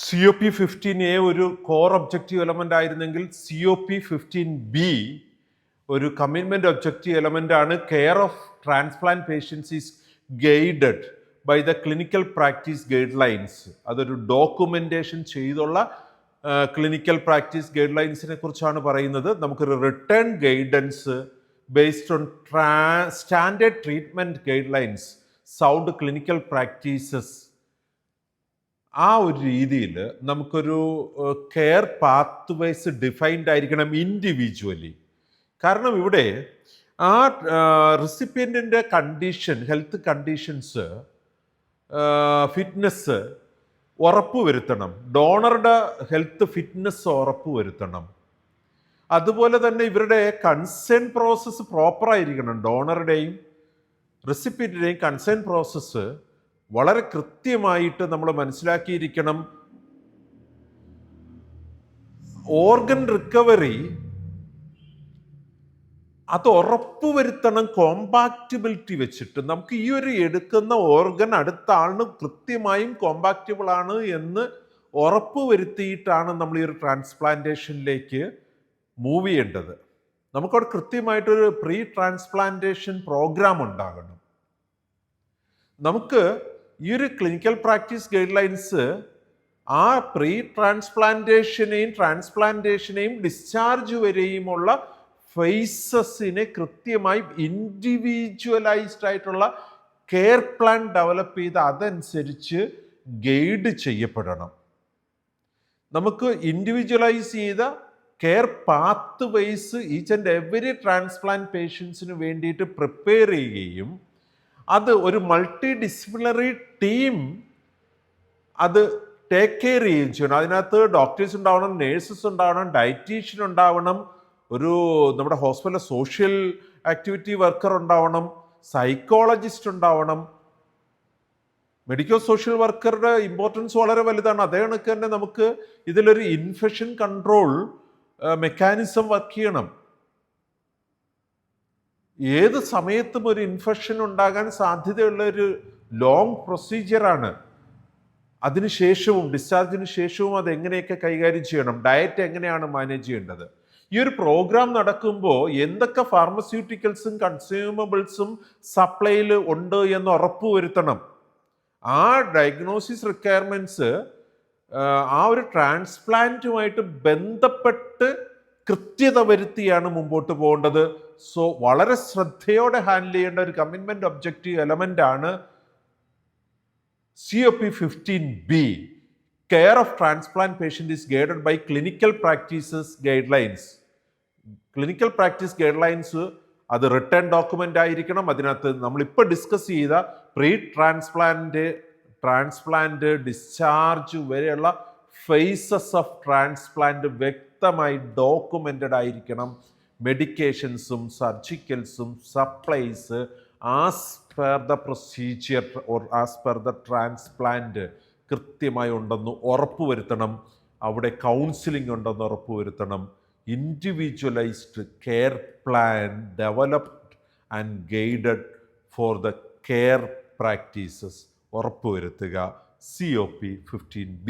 COP15A ഒരു core objective element ആയിരുന്നെങ്കിൽ COP15B ഒരു കമ്മിറ്റ്മെന്റ് ഒബ്ജക്റ്റീവ് എലമെന്റ് ആണ്. Care of transplant patients is guided by the clinical practice guidelines. അതൊരു documentation ചെയ്തുള്ള clinical practice ഗൈഡ് ലൈൻസിനെ കുറിച്ചാണ് പറയുന്നത്. നമുക്കൊരു return guidance based on standard treatment guidelines, sound clinical practices, ആ ഒരു രീതിയിൽ നമുക്കൊരു കെയർ പാത്ത് വൈസ് ഡിഫൈൻഡ് ആയിരിക്കണം ഇൻഡിവിജ്വലി. കാരണം ഇവിടെ ആ റെസിപ്പിയൻറ്റിൻ്റെ കണ്ടീഷൻ, ഹെൽത്ത് കണ്ടീഷൻസ്, ഫിറ്റ്നസ് ഉറപ്പുവരുത്തണം. ഡോണറുടെ ഹെൽത്ത് ഫിറ്റ്നസ് ഉറപ്പുവരുത്തണം. അതുപോലെ തന്നെ ഇവരുടെ കൺസേൺ പ്രോസസ്സ് പ്രോപ്പറായിരിക്കണം. ഡോണറുടെയും റെസിപ്പിയൻറ്റിൻ്റെയും കൺസേൺ പ്രോസസ്സ് വളരെ കൃത്യമായിട്ട് നമ്മൾ മനസ്സിലാക്കിയിരിക്കണം. ഓർഗൻ റിക്കവറി അത് ഉറപ്പുവരുത്തണം. കോമ്പാക്റ്റിബിലിറ്റി വെച്ചിട്ട് നമുക്ക് ഈ ഒരു എടുക്കുന്ന ഓർഗൻ അടുത്ത ആളിന് കൃത്യമായും കോമ്പാക്റ്റിബിൾ ആണ് എന്ന് ഉറപ്പുവരുത്തിയിട്ടാണ് നമ്മൾ ഈ ഒരു ട്രാൻസ്പ്ലാന്റേഷനിലേക്ക് മൂവ് ചെയ്യേണ്ടത്. നമുക്കവിടെ കൃത്യമായിട്ടൊരു പ്രീ ട്രാൻസ്പ്ലാന്റേഷൻ പ്രോഗ്രാം ഉണ്ടാകണം. നമുക്ക് ഈ ഒരു ക്ലിനിക്കൽ പ്രാക്ടീസ് ഗൈഡ് ലൈൻസ് ആ പ്രീ ട്രാൻസ്പ്ലാന്റേഷനെയും ട്രാൻസ്പ്ലാന്റേഷനെയും ഡിസ്ചാർജ് വരെയുമുള്ള ഫേസസിനെ കൃത്യമായി ഇൻഡിവിജ്വലൈസ്ഡ് ആയിട്ടുള്ള കെയർ പ്ലാൻ ഡെവലപ്പ് ചെയ്ത് അതനുസരിച്ച് ഗൈഡ് ചെയ്യപ്പെടണം. നമുക്ക് ഇൻഡിവിജ്വലൈസ് ചെയ്ത care path wise each and every transplant പേഷ്യൻസിന് വേണ്ടിയിട്ട് പ്രിപ്പയർ ചെയ്യുകയും അത് ഒരു മൾട്ടി ഡിസിപ്ലിനറി ടീം അത് ടേക്ക് കെയർ ചെയ്യുകയും ചെയ്യണം. അതിനകത്ത് ഡോക്ടേഴ്സ് ഉണ്ടാവണം, നേഴ്സസ് ഉണ്ടാവണം, ഡയറ്റീഷ്യൻ ഉണ്ടാവണം, ഒരു നമ്മുടെ ഹോസ്പിറ്റലിലെ സോഷ്യൽ ആക്ടിവിറ്റി വർക്കർ ഉണ്ടാവണം, സൈക്കോളജിസ്റ്റ് ഉണ്ടാവണം. മെഡിക്കൽ സോഷ്യൽ വർക്കറുടെ ഇമ്പോർട്ടൻസ് വളരെ വലുതാണ്. അതേ കണക്ക് തന്നെ നമുക്ക് ഇതിലൊരു ഇൻഫെക്ഷൻ കൺട്രോൾ മെക്കാനിസം വർക്ക് ചെയ്യണം. ഏത് സമയത്തും ഒരു ഇൻഫെക്ഷൻ ഉണ്ടാകാൻ സാധ്യതയുള്ള ഒരു ലോങ് പ്രൊസീജിയറാണ്. അതിനുശേഷവും ഡിസ്ചാർജിന് ശേഷവും അത് എങ്ങനെയൊക്കെ കൈകാര്യം ചെയ്യണം, ഡയറ്റ് എങ്ങനെയാണ് മാനേജ് ചെയ്യേണ്ടത്. ഈ ഒരു പ്രോഗ്രാം നടക്കുമ്പോൾ എന്തൊക്കെ ഫാർമസ്യൂട്ടിക്കൽസും കൺസ്യൂമബിൾസും സപ്ലൈയിൽ ഉണ്ട് എന്ന് ഉറപ്പുവരുത്തണം. ആ ഡയഗ്നോസിസ് റിക്വയർമെന്റ്സ് ആ ഒരു ട്രാൻസ്പ്ലാന്റുമായിട്ട് ബന്ധപ്പെട്ട് കൃത്യത വരുത്തിയാണ് മുമ്പോട്ട് പോകേണ്ടത്. സോ വളരെ ശ്രദ്ധയോടെ ഹാൻഡിൽ ചെയ്യേണ്ട ഒരു കമ്മിറ്റ്മെന്റ് ഒബ്ജക്റ്റീവ് എലമെന്റ് ആണ് COP15B. Care of transplant patient is guided by clinical practices guidelines. Clinical practice guidelines അത് റിട്ടേൺ ഡോക്യുമെന്റ് ആയിരിക്കണം. അതിനകത്ത് നമ്മളിപ്പോൾ ഡിസ്കസ് ചെയ്ത പ്രീ ട്രാൻസ്പ്ലാന്റ് ഡിസ്ചാർജ് വരെയുള്ള ഫേസസ് ഓഫ് ട്രാൻസ്പ്ലാന്റ് വ്യക്തമായി ഡോക്യുമെന്റഡ് ആയിരിക്കണം. മെഡിക്കേഷൻസും സർജിക്കൽസും supplies as per the procedure or as per the transplant കൃത്യമായി ഉണ്ടെന്ന് ഉറപ്പുവരുത്തണം. അവിടെ കൗൺസിലിംഗ് ഉണ്ടെന്ന് ഉറപ്പുവരുത്തണം. Individualised care plan developed and guided for the care practices ഉറപ്പുവരുത്തുക. COP15B.